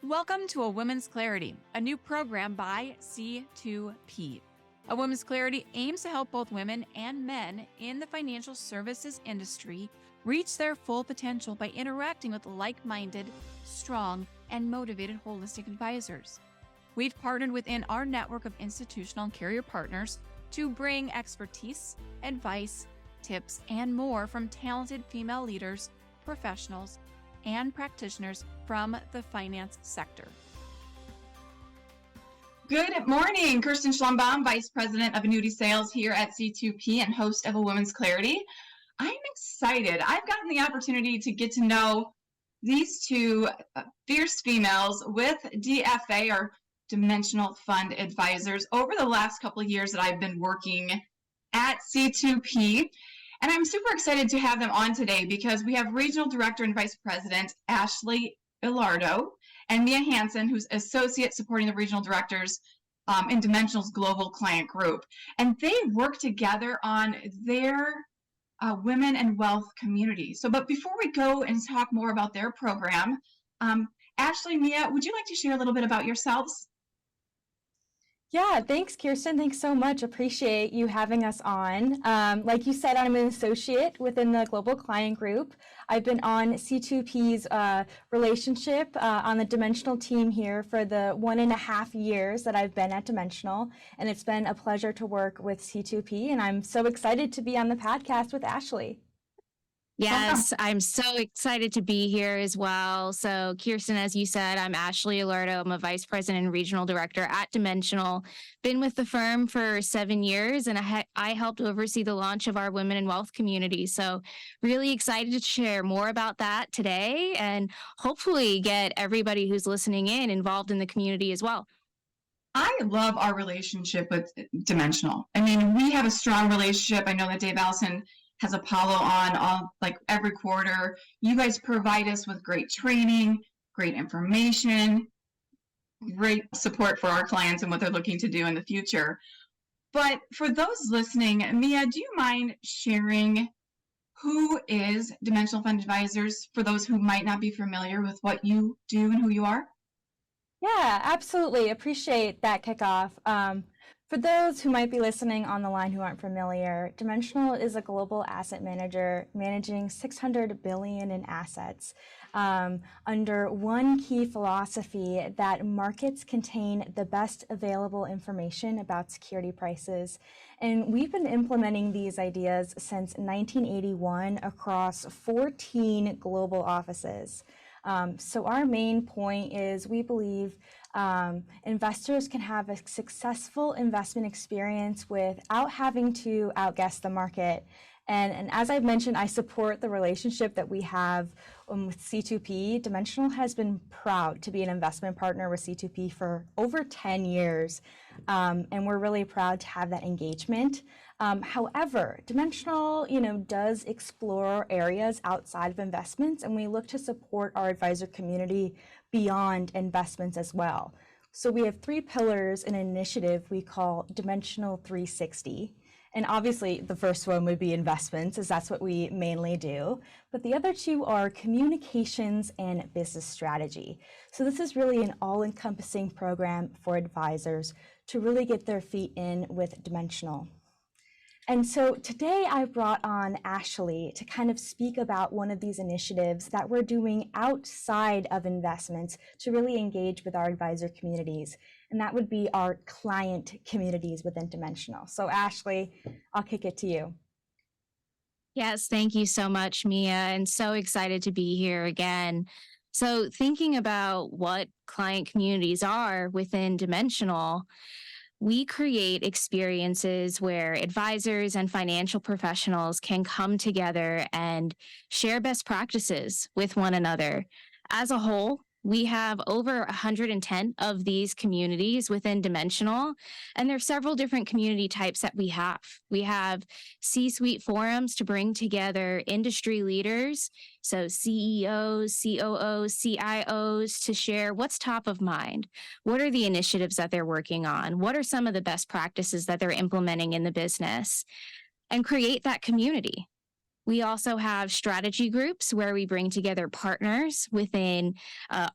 Welcome to A Women's Clarity, a new program by C2P. A Women's Clarity aims to help both women and men in the financial services industry reach their full potential by interacting with like-minded, strong, and motivated holistic advisors. We've partnered within our network of institutional and carrier partners to bring expertise, advice, tips, and more from talented female leaders, professionals, and practitioners from the finance sector. Good morning, Kirsten Schlumbohm, Vice President of Annuity Sales here at C2P and host of A Women's Clarity. I'm excited. I've gotten the opportunity to get to know these two fierce females with DFA, or Dimensional Fund Advisors, over the last couple of years that I've been working at C2P. And I'm super excited to have them on today because we have Regional Director and Vice President Ashley Ilardo and Mia Hanson, who's Associate supporting the Regional Directors in Dimensional's Global Client Group. And they work together on their Women and Wealth community. But before we go and talk more about their program, Ashley, Mia, would you like to share a little bit about yourselves? Yeah, thanks, Kirsten. Thanks so much. Appreciate you having us on. Like you said, I'm an associate within the Global Client Group. I've been on C2P's relationship on the Dimensional team here for the 1.5 years that I've been at Dimensional, and it's been a pleasure to work with C2P, and I'm so excited to be on the podcast with Ashley. Yes, I'm so excited to be here as well. So, Kirsten, as you said, I'm Ashley Ilardo. I'm a Vice President and Regional Director at Dimensional. Been with the firm for 7 years, and I helped oversee the launch of our Women and Wealth community. So, really excited to share more about that today and hopefully get everybody who's listening in involved in the community as well. I love our relationship with Dimensional. I mean, we have a strong relationship. I know that Dave Allison has Apollo on all, like, every quarter. You guys provide us with great training, great information, great support for our clients and what they're looking to do in the future. But for those listening, Mia, do you mind sharing who is Dimensional Fund Advisors for those who might not be familiar with what you do and who you are? Yeah, absolutely. Appreciate that kickoff. For those who might be listening on the line who aren't familiar, Dimensional is a global asset manager managing $600 billion in assets under one key philosophy that markets contain the best available information about security prices. And we've been implementing these ideas since 1981 across 14 global offices. So our main point is we believe investors can have a successful investment experience without having to outguess the market. And as I've mentioned, I support the relationship that we have with C2P. Dimensional has been proud to be an investment partner with C2P for over 10 years, and we're really proud to have that engagement. However, Dimensional, does explore areas outside of investments, and we look to support our advisor community beyond investments as well. So we have 3 pillars in an initiative we call Dimensional 360. And obviously the first one would be investments, as that's what we mainly do. But the other 2 are communications and business strategy. So this is really an all-encompassing program for advisors to really get their feet in with Dimensional. And so today I brought on Ashley to kind of speak about one of these initiatives that we're doing outside of investments to really engage with our advisor communities. And that would be our client communities within Dimensional. So Ashley, I'll kick it to you. Yes, thank you so much, Mia, and so excited to be here again. So thinking about what client communities are within Dimensional, we create experiences where advisors and financial professionals can come together and share best practices with one another. As a whole, we have over 110 of these communities within Dimensional, and there are several different community types that we have. We have C-suite forums to bring together industry leaders, so CEOs, COOs, CIOs, to share what's top of mind. What are the initiatives that they're working on? What are some of the best practices that they're implementing in the business? And create that community. We also have strategy groups where we bring together partners within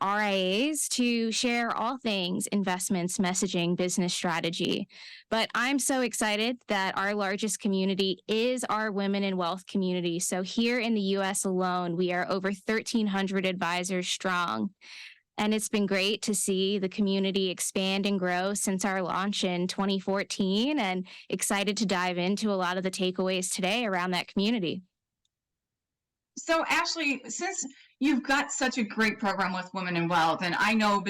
RIAs to share all things investments, messaging, business strategy. But I'm so excited that our largest community is our Women in Wealth community. So here in the US alone, we are over 1,300 advisors strong. And it's been great to see the community expand and grow since our launch in 2014, and excited to dive into a lot of the takeaways today around that community. So Ashley, since you've got such a great program with Women in Wealth, and I know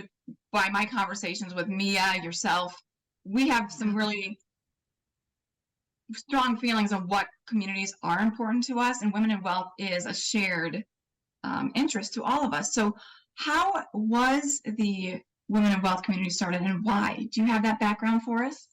by my conversations with Mia, yourself, we have some really strong feelings of what communities are important to us, and Women in Wealth is a shared interest to all of us. So how was the Women in Wealth community started, and why? Do you have that background for us?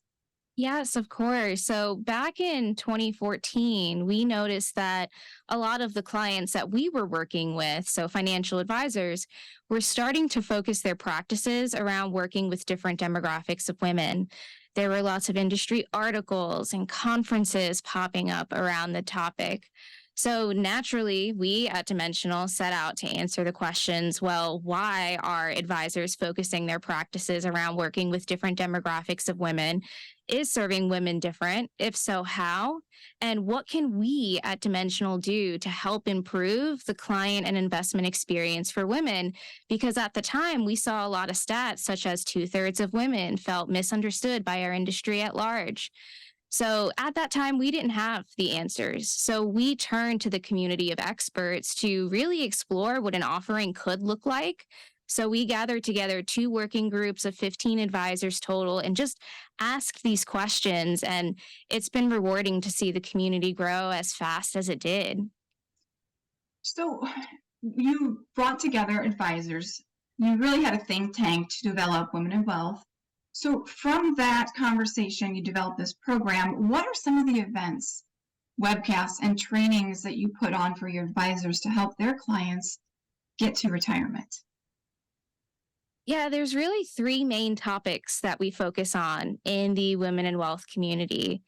Yes, of course. So back in 2014, we noticed that a lot of the clients that we were working with, so financial advisors, were starting to focus their practices around working with different demographics of women. There were lots of industry articles and conferences popping up around the topic. So naturally, we at Dimensional set out to answer the questions, well, why are advisors focusing their practices around working with different demographics of women? Is serving women different? If so, how? And what can we at Dimensional do to help improve the client and investment experience for women? Because at the time, we saw a lot of stats, such as 2/3 of women felt misunderstood by our industry at large. So at that time, we didn't have the answers. So we turned to the community of experts to really explore what an offering could look like. So we gathered together 2 working groups of 15 advisors total and just asked these questions. And it's been rewarding to see the community grow as fast as it did. So you brought together advisors. You really had a think tank to develop Women in Wealth. So from that conversation, you developed this program. What are some of the events, webcasts, and trainings that you put on for your advisors to help their clients get to retirement? Yeah, there's really 3 main topics that we focus on in the Women in Wealth community.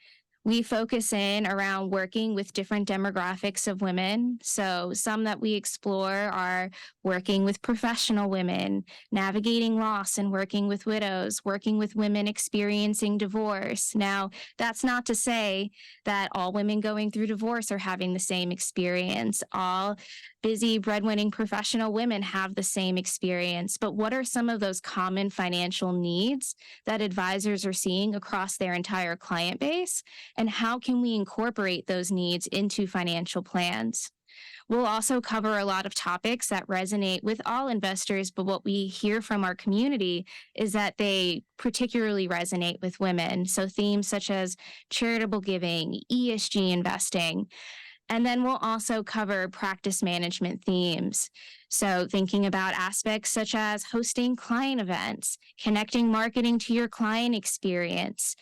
We focus in around working with different demographics of women. So some that we explore are working with professional women, navigating loss and working with widows, working with women experiencing divorce. Now, that's not to say that all women going through divorce are having the same experience. All busy breadwinning professional women have the same experience. But what are some of those common financial needs that advisors are seeing across their entire client base? And how can we incorporate those needs into financial plans? We'll also cover a lot of topics that resonate with all investors, but what we hear from our community is that they particularly resonate with women. So themes such as charitable giving, ESG investing. And then we'll also cover practice management themes. So thinking about aspects such as hosting client events, connecting marketing to your client experience,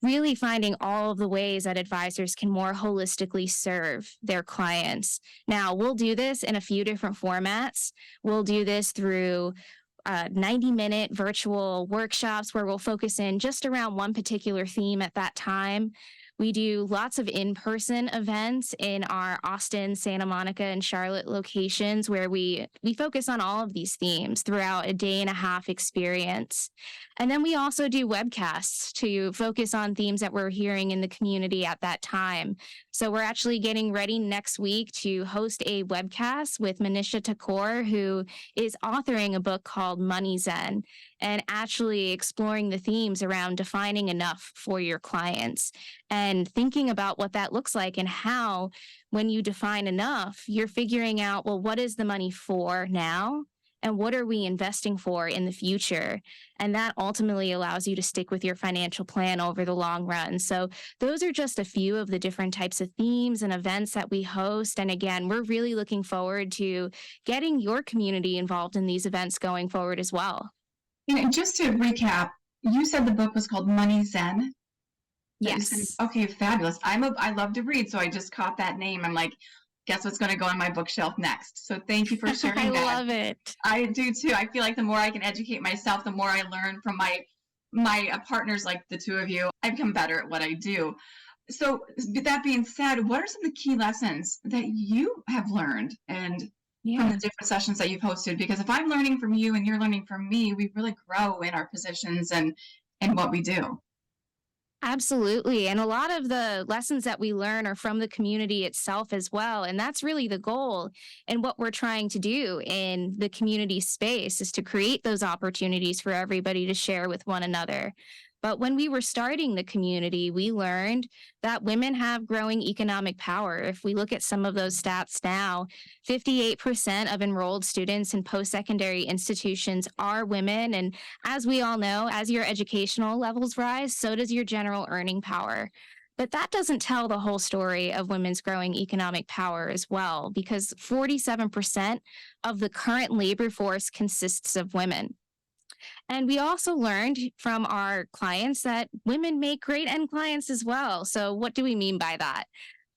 really finding all of the ways that advisors can more holistically serve their clients. Now, we'll do this in a few different formats. We'll do this through 90-minute virtual workshops where we'll focus in just around one particular theme at that time. We do lots of in-person events in our Austin, Santa Monica, and Charlotte locations where we focus on all of these themes throughout a day-and-a-half experience. And then we also do webcasts to focus on themes that we're hearing in the community at that time. So we're actually getting ready next week to host a webcast with Manisha Thakur, who is authoring a book called Money Zen, and actually exploring the themes around defining enough for your clients and thinking about what that looks like and how, when you define enough, you're figuring out, well, what is the money for now? And what are we investing for in the future? And that ultimately allows you to stick with your financial plan over the long run. So those are just a few of the different types of themes and events that we host. And again, we're really looking forward to getting your community involved in these events going forward as well. And just to recap, you said the book was called Money Zen. Yes. Okay, fabulous. I love to read, so I just caught that name. I'm like, guess what's going to go on my bookshelf next? So thank you for sharing I that. love it. I do too. I feel like the more I can educate myself, the more I learn from my partners, like the two of you, I become better at what I do. So that being said, what are some of the key lessons that you have learned and from the different sessions that you've hosted? Because if I'm learning from you and you're learning from me, we really grow in our positions and what we do. Absolutely. And a lot of the lessons that we learn are from the community itself as well. And that's really the goal. And what we're trying to do in the community space is to create those opportunities for everybody to share with one another. But when we were starting the community, we learned that women have growing economic power. If we look at some of those stats now, 58% of enrolled students in post-secondary institutions are women. And as we all know, as your educational levels rise, so does your general earning power. But that doesn't tell the whole story of women's growing economic power as well, because 47% of the current labor force consists of women. And we also learned from our clients that women make great end clients as well. So, what do we mean by that?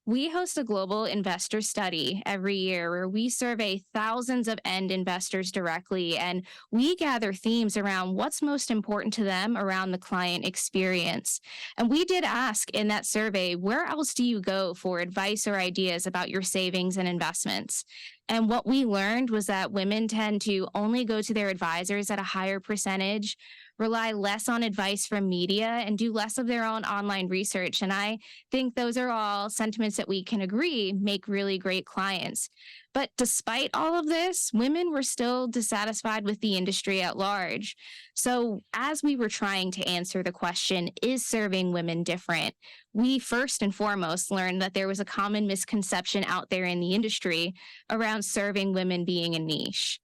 We host a global investor study every year where we survey thousands of end investors directly, and we gather themes around what's most important to them around the client experience. And we did ask in that survey, where else do you go for advice or ideas about your savings and investments? And what we learned was that women tend to only go to their advisors at a higher percentage, rely less on advice from media, and do less of their own online research. And I think those are all sentiments that we can agree make really great clients. But despite all of this, women were still dissatisfied with the industry at large. So as we were trying to answer the question, is serving women different? We first and foremost learned that there was a common misconception out there in the industry around serving women being a niche.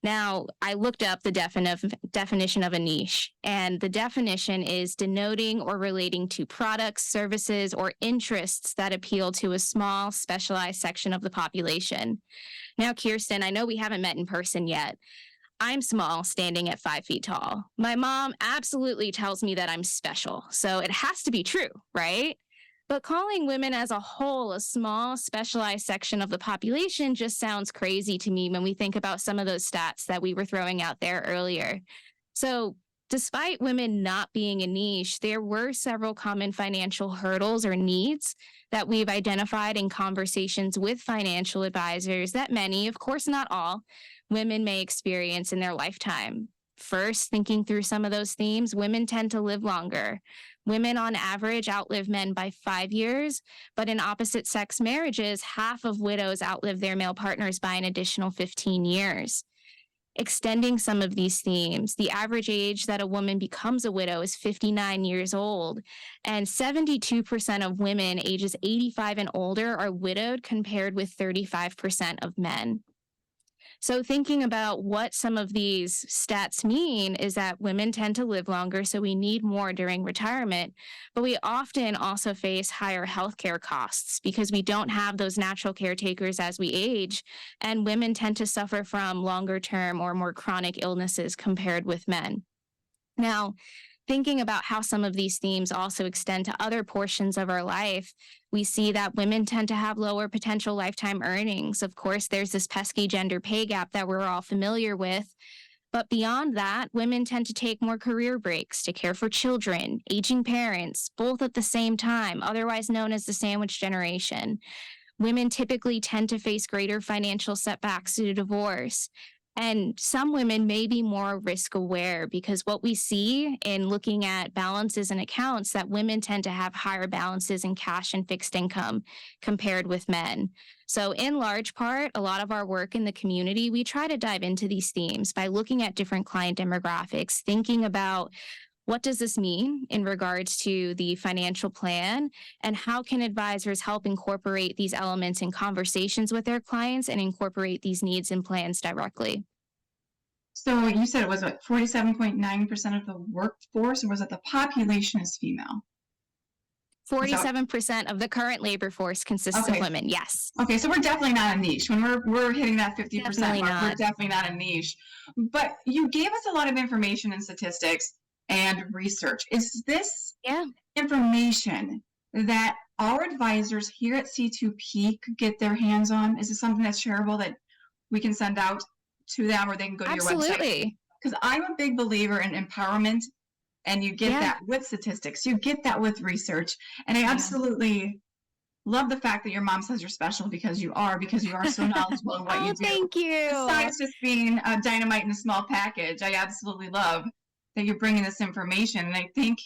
Now, I looked up the definition of a niche, and the definition is denoting or relating to products, services, or interests that appeal to a small, specialized section of the population. Now, Kirsten, I know we haven't met in person yet. I'm small, standing at 5 feet tall. My mom absolutely tells me that I'm special, so it has to be true, right? But calling women as a whole a small, specialized section of the population just sounds crazy to me when we think about some of those stats that we were throwing out there earlier. So, despite women not being a niche, there were several common financial hurdles or needs that we've identified in conversations with financial advisors that many, of course not all, women may experience in their lifetime. First, thinking through some of those themes, women tend to live longer. Women on average outlive men by 5 years, but in opposite sex marriages, half of widows outlive their male partners by an additional 15 years. Extending some of these themes, the average age that a woman becomes a widow is 59 years old, and 72% of women ages 85 and older are widowed compared with 35% of men. So thinking about what some of these stats mean is that women tend to live longer, so we need more during retirement, but we often also face higher healthcare costs because we don't have those natural caretakers as we age, and women tend to suffer from longer term or more chronic illnesses compared with men. Now, thinking about how some of these themes also extend to other portions of our life, we see that women tend to have lower potential lifetime earnings. Of course, there's this pesky gender pay gap that we're all familiar with. But beyond that, women tend to take more career breaks to care for children, aging parents, both at the same time, otherwise known as the sandwich generation. Women typically tend to face greater financial setbacks due to divorce. And some women may be more risk aware because what we see in looking at balances and accounts that women tend to have higher balances in cash and fixed income compared with men. So in large part, a lot of our work in the community, we try to dive into these themes by looking at different client demographics, thinking about what does this mean in regards to the financial plan, and how can advisors help incorporate these elements in conversations with their clients and incorporate these needs and plans directly? So you said it was what, 47.9% of the workforce, or was it the population is female? 47% of the current labor force consists of women, yes. Okay, so we're definitely not a niche. When we're hitting that 50% mark, we're definitely not a niche. But you gave us a lot of information and statistics and research. Is this information that our advisors here at C2P could get their hands on? Is this something that's shareable that we can send out to them, or they can go to your website? Absolutely. Because I'm a big believer in empowerment And you get that with statistics, you get that with research. And I absolutely love the fact that your mom says you're special because you are so knowledgeable in what you do. Thank you. Besides just being a dynamite in a small package, I absolutely love that you're bringing this information. And I think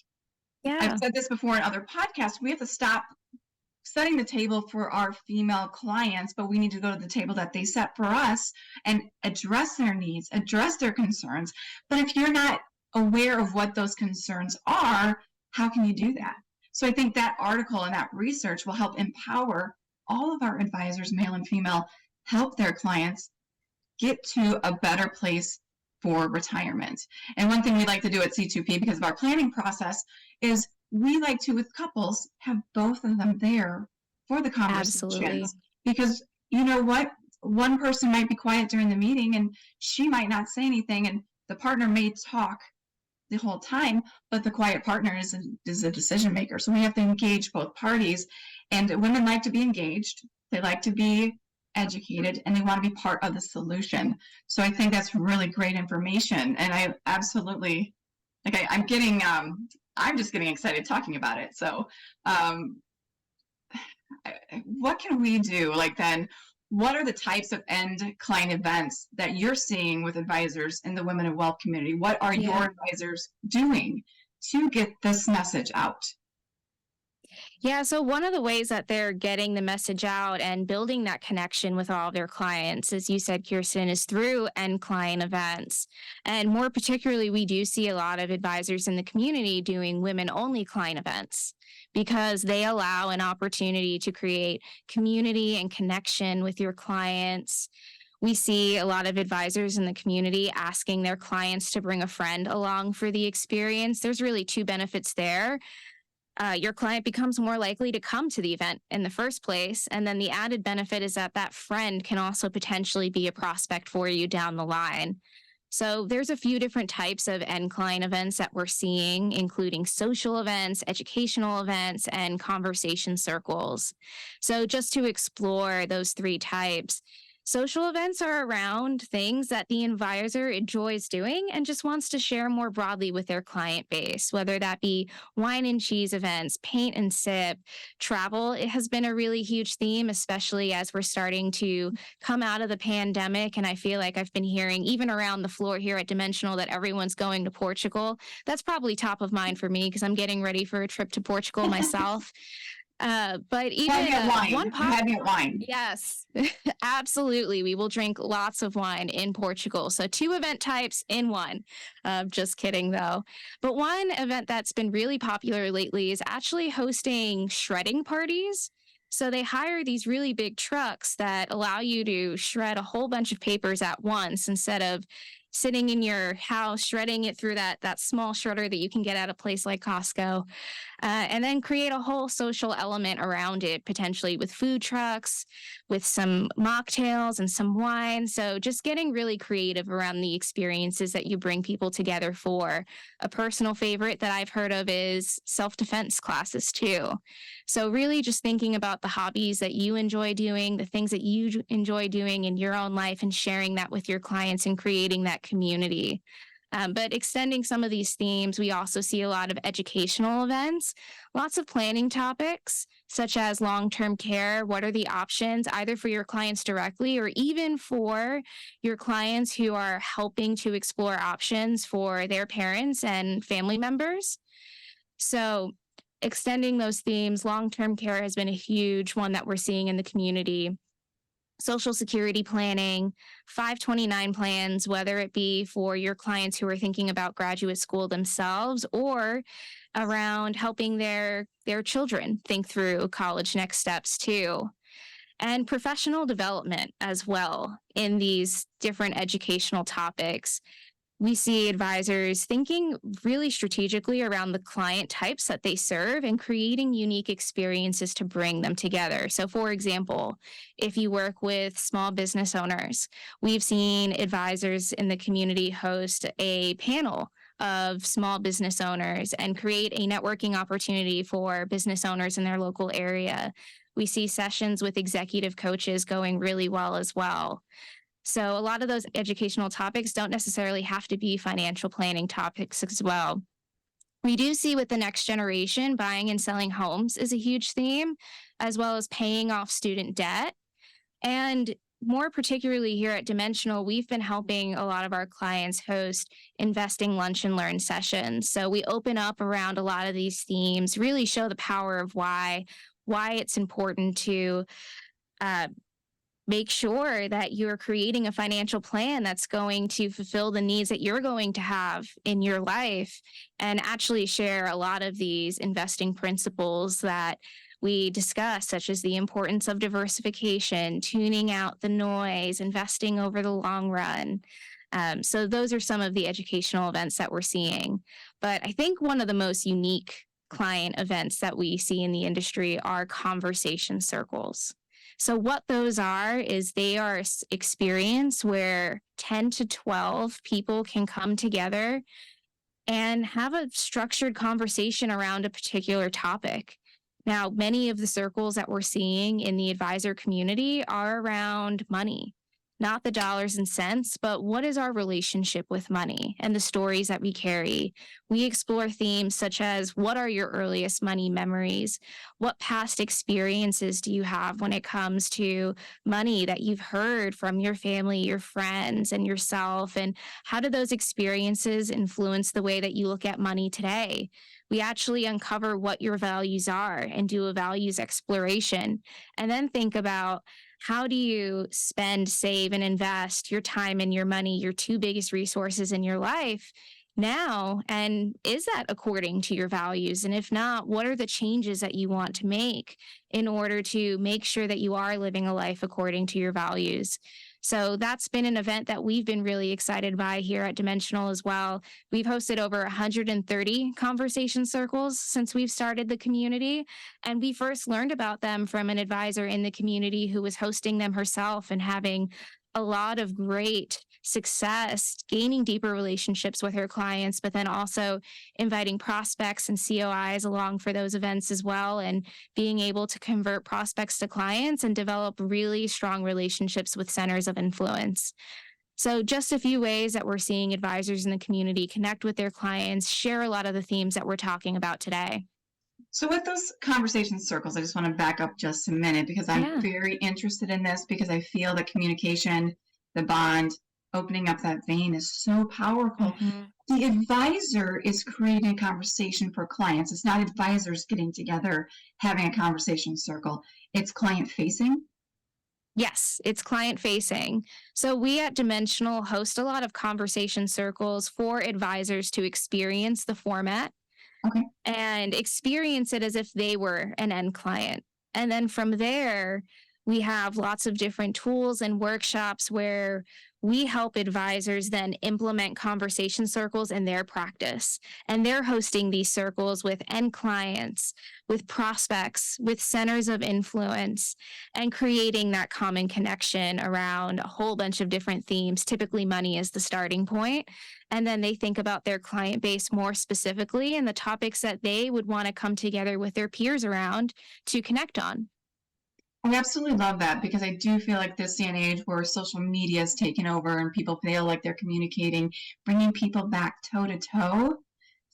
I've said this before in other podcasts, we have to stop setting the table for our female clients, but we need to go to the table that they set for us and address their needs, address their concerns. But if you're not aware of what those concerns are, how can you do that? So I think that article and that research will help empower all of our advisors, male and female, help their clients get to a better place for retirement. And one thing we like to do at C2P, because of our planning process, is we like to, with couples, have both of them there for the conversations. Absolutely. Because you know what? One person might be quiet during the meeting and she might not say anything, and the partner may talk the whole time, but the quiet partner is a decision maker. So we have to engage both parties. And women like to be engaged. They like to be educated, and they want to be part of the solution. So I think that's really great information. And I absolutely, like, I'm just getting excited talking about it. So what can we do? Like, then what are the types of end client events that you're seeing with advisors in the Women of Wealth community? What are your advisors doing to get this message out? Yeah, so one of the ways that they're getting the message out and building that connection with all of their clients, as you said, Kirsten, is through end client events. And more particularly, we do see a lot of advisors in the community doing women-only client events because they allow an opportunity to create community and connection with your clients. We see a lot of advisors in the community asking their clients to bring a friend along for the experience. There's really two benefits there. Your client becomes more likely to come to the event in the first place. And then the added benefit is that that friend can also potentially be a prospect for you down the line. So there's a few different types of end client events that we're seeing, including social events, educational events, and conversation circles. So just to explore those three types, social events are around things that the advisor enjoys doing and just wants to share more broadly with their client base, whether that be wine and cheese events, paint and sip, travel. It has been a really huge theme, especially as we're starting to come out of the pandemic. And I feel like I've been hearing even around the floor here at Dimensional that everyone's going to Portugal. That's probably top of mind for me because I'm getting ready for a trip to Portugal myself. But even wine. Yes, absolutely. We will drink lots of wine in Portugal. So 2 event types in one. Just kidding, though. But one event that's been really popular lately is actually hosting shredding parties. So they hire these really big trucks that allow you to shred a whole bunch of papers at once instead of sitting in your house, shredding it through that small shredder that you can get at a place like Costco, and then create a whole social element around it, potentially with food trucks, with some mocktails and some wine. So just getting really creative around the experiences that you bring people together for. A personal favorite that I've heard of is self-defense classes too. So really just thinking about the hobbies that you enjoy doing, the things that you enjoy doing in your own life and sharing that with your clients and creating that community. But extending some of these themes, we also see a lot of educational events, lots of planning topics, such as long-term care. What are the options, either for your clients directly or even for your clients who are helping to explore options for their parents and family members? So extending those themes, long-term care has been a huge one that we're seeing in the community. Social Security planning, 529 plans, whether it be for your clients who are thinking about graduate school themselves or around helping their children think through college next steps too. And professional development as well in these different educational topics. We see advisors thinking really strategically around the client types that they serve and creating unique experiences to bring them together. So for example, if you work with small business owners, we've seen advisors in the community host a panel of small business owners and create a networking opportunity for business owners in their local area. We see sessions with executive coaches going really well as well. So a lot of those educational topics don't necessarily have to be financial planning topics as well. We do see with the next generation, buying and selling homes is a huge theme, as well as paying off student debt. And more particularly here at Dimensional, we've been helping a lot of our clients host investing lunch and learn sessions. So we open up around a lot of these themes, really show the power of why it's important to uh, make sure that you're creating a financial plan that's going to fulfill the needs that you're going to have in your life, and actually share a lot of these investing principles that we discuss, such as the importance of diversification, tuning out the noise, investing over the long run. So those are some of the educational events that we're seeing. But I think one of the most unique client events that we see in the industry are conversation circles. So what those are is they are an experience where 10 to 12 people can come together and have a structured conversation around a particular topic. Now, many of the circles that we're seeing in the advisor community are around money, not the dollars and cents, but what is our relationship with money and the stories that we carry. We explore themes such as, what are your earliest money memories? What past experiences do you have when it comes to money that you've heard from your family, your friends, and yourself? And how do those experiences influence the way that you look at money today? We actually uncover what your values are and do a values exploration, and then think about, how do you spend, save, and invest your time and your money, your two biggest resources in your life now? And is that according to your values? And if not, what are the changes that you want to make in order to make sure that you are living a life according to your values? So that's been an event that we've been really excited by here at Dimensional as well. We've hosted over 130 conversation circles since we've started the community. And we first learned about them from an advisor in the community who was hosting them herself and having a lot of great success, gaining deeper relationships with her clients, but then also inviting prospects and COIs along for those events as well, and being able to convert prospects to clients and develop really strong relationships with centers of influence. So just a few ways that we're seeing advisors in the community connect with their clients, share a lot of the themes that we're talking about today. So with those conversation circles, I just want to back up just a minute, because I'm very interested in this, because I feel that communication, the bond, opening up that vein is so powerful. The advisor is creating a conversation for clients. It's not advisors getting together, having a conversation circle. It's client facing. Yes, it's client facing. So we at Dimensional host a lot of conversation circles for advisors to experience the format. Okay. And experience it as if they were an end client. And then from there, we have lots of different tools and workshops where we help advisors then implement conversation circles in their practice. And they're hosting these circles with end clients, with prospects, with centers of influence, and creating that common connection around a whole bunch of different themes. Typically, money is the starting point. And then they think about their client base more specifically and the topics that they would want to come together with their peers around to connect on. I absolutely love that, because I do feel like this day and age where social media is taking over and people feel like they're communicating, bringing people back toe to toe,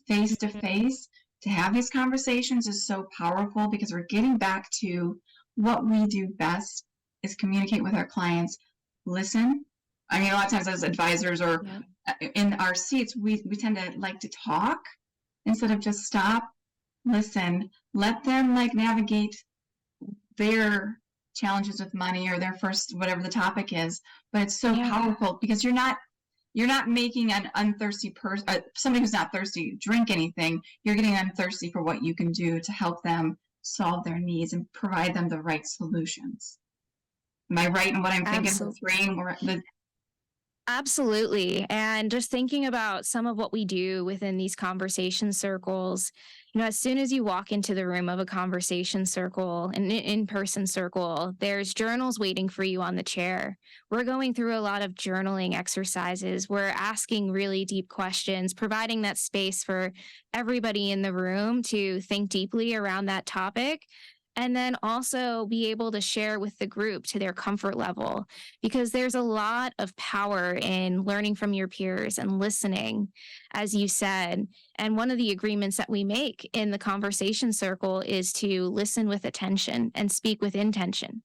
face to face, to have these conversations is so powerful, because we're getting back to what we do best is communicate with our clients, listen. I mean, a lot of times as advisors or in our seats, we tend to like to talk instead of just stop, listen, let them like navigate their challenges with money or their first, whatever the topic is. But it's so powerful, because you're not making an unthirsty person, somebody who's not thirsty, drink anything. You're getting them thirsty for what you can do to help them solve their needs and provide them the right solutions. Am I right in what I'm thinking? Absolutely. And just thinking about some of what we do within these conversation circles, as soon as you walk into the room of a conversation circle, an in-person circle, there's journals waiting for you on the chair. We're going through a lot of journaling exercises. We're asking really deep questions, providing that space for everybody in the room to think deeply around that topic. And then also be able to share with the group to their comfort level, because there's a lot of power in learning from your peers and listening, as you said. And one of the agreements that we make in the conversation circle is to listen with attention and speak with intention.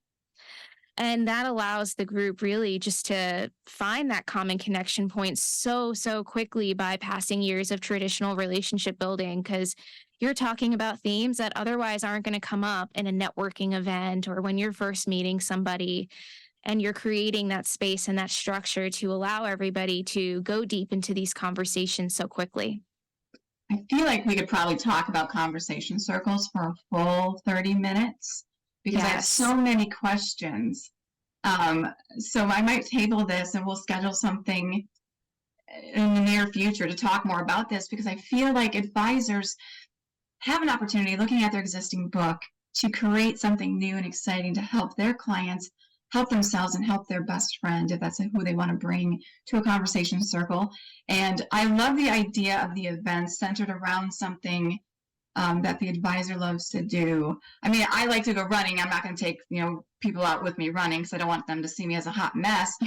And that allows the group really just to find that common connection point so quickly, bypassing years of traditional relationship building, because you're talking about themes that otherwise aren't going to come up in a networking event or when you're first meeting somebody. And you're creating that space and that structure to allow everybody to go deep into these conversations so quickly. I feel like we could probably talk about conversation circles for a full 30 minutes because I have so many questions. So I might table this and we'll schedule something in the near future to talk more about this, because I feel like advisors have an opportunity, looking at their existing book, to create something new and exciting to help their clients, help themselves, and help their best friend, if that's who they want to bring to a conversation circle. And I love the idea of the event centered around something that the advisor loves to do. I mean, I like to go running. I'm not going to take, people out with me running because I don't want them to see me as a hot mess.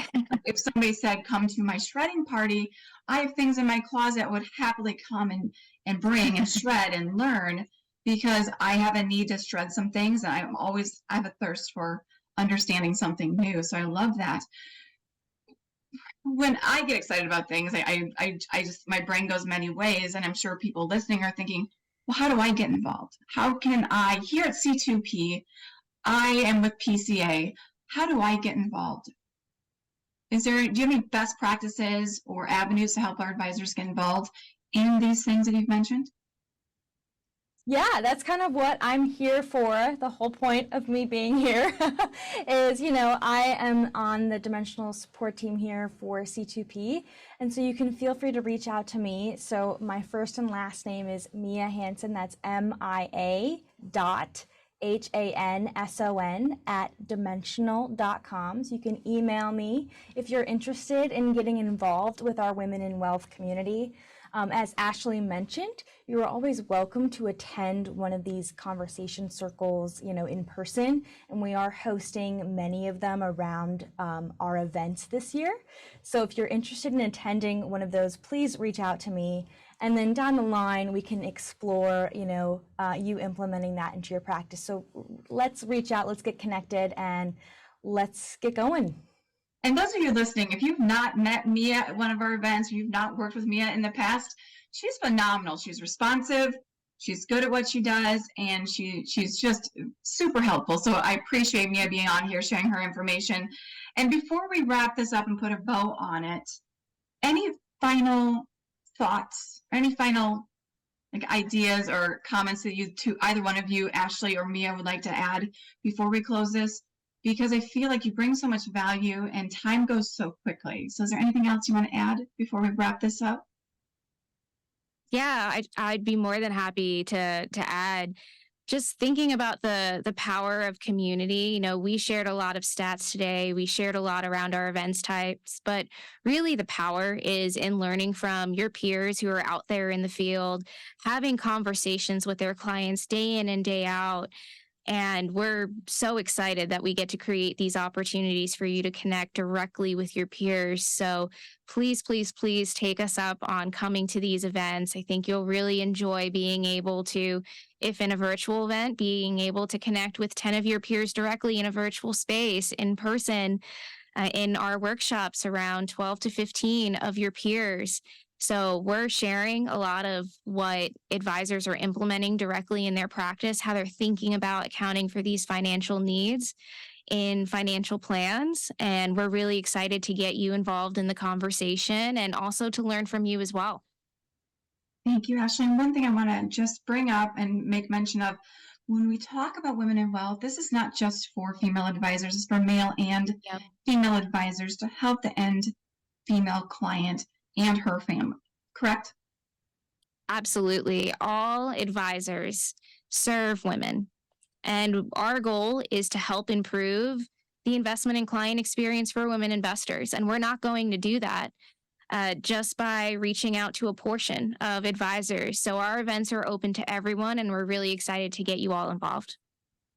If somebody said, come to my shredding party, I have things in my closet I would happily come and bring and shred and learn, because I have a need to shred some things. And I have a thirst for understanding something new. So I love that. When I get excited about things, I just, my brain goes many ways, and I'm sure people listening are thinking, well, how do I get involved? How can I, here at C2P, I am with PCA, how do I get involved? Do you have any best practices or avenues to help our advisors get involved in these things that you've mentioned? Yeah, that's kind of what I'm here for. The whole point of me being here is, I am on the dimensional support team here for C2P. And so you can feel free to reach out to me. So my first and last name is Mia Hanson. That's MIA.HANSON @dimensional.com. So you can email me if you're interested in getting involved with our Women in Wealth community. As Ashley mentioned, you are always welcome to attend one of these conversation circles, in person, and we are hosting many of them around our events this year. So if you're interested in attending one of those, please reach out to me, and then down the line we can explore, you implementing that into your practice. So let's reach out, let's get connected, and let's get going. And those of you listening, if you've not met Mia at one of our events, or you've not worked with Mia in the past, she's phenomenal. She's responsive, she's good at what she does, and she's just super helpful. So I appreciate Mia being on here, sharing her information. And before we wrap this up and put a bow on it, any final thoughts, any final ideas or comments that to either one of you, Ashley or Mia, would like to add before we close this? Because I feel like you bring so much value and time goes so quickly. So is there anything else you want to add before we wrap this up? Yeah, I'd be more than happy to add. Just thinking about the power of community. We shared a lot of stats today. We shared a lot around our events types, but really the power is in learning from your peers who are out there in the field, having conversations with their clients day in and day out. And we're so excited that we get to create these opportunities for you to connect directly with your peers. So please take us up on coming to these events. I think you'll really enjoy being able to, if in a virtual event, being able to connect with 10 of your peers directly in a virtual space, in person, in our workshops around 12 to 15 of your peers. So we're sharing a lot of what advisors are implementing directly in their practice, how they're thinking about accounting for these financial needs in financial plans. And we're really excited to get you involved in the conversation and also to learn from you as well. Thank you, Ashley. And one thing I want to just bring up and make mention of, when we talk about women in wealth, this is not just for female advisors, it's for male and female advisors to help the end female client and her family, correct? Absolutely. All advisors serve women. And our goal is to help improve the investment and client experience for women investors. And we're not going to do that just by reaching out to a portion of advisors. So our events are open to everyone, and we're really excited to get you all involved.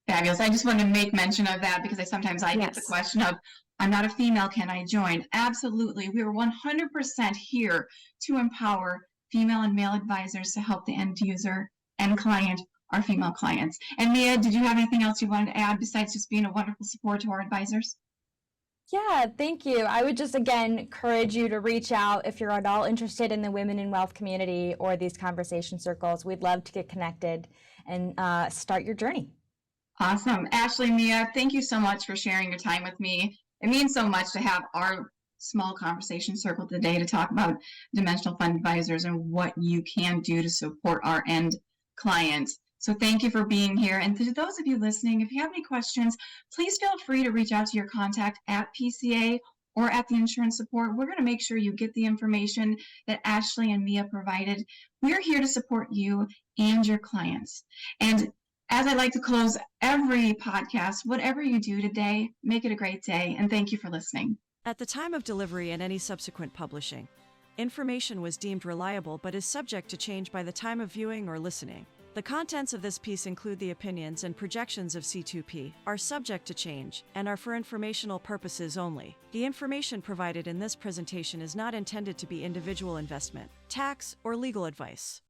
Fabulous. I just wanted to make mention of that because sometimes I get the Yes. question of, I'm not a female, can I join? Absolutely. We are 100% here to empower female and male advisors to help the end user and client, our female clients. And Mia, did you have anything else you wanted to add besides just being a wonderful support to our advisors? Yeah, thank you. I would just again encourage you to reach out if you're at all interested in the Women in Wealth community or these conversation circles. We'd love to get connected and start your journey. Awesome. Ashley, Mia, thank you so much for sharing your time with me. It means so much to have our small conversation circle today to talk about dimensional fund advisors and what you can do to support our end clients. So thank you for being here. And to those of you listening, if you have any questions, please feel free to reach out to your contact at PCA or at the insurance support. We're going to make sure you get the information that Ashley and Mia provided. We're here to support you and your clients. And as I like to close every podcast, whatever you do today, make it a great day. And thank you for listening. At the time of delivery and any subsequent publishing, information was deemed reliable but is subject to change by the time of viewing or listening. The contents of this piece include the opinions and projections of C2P, are subject to change, and are for informational purposes only. The information provided in this presentation is not intended to be individual investment, tax, or legal advice.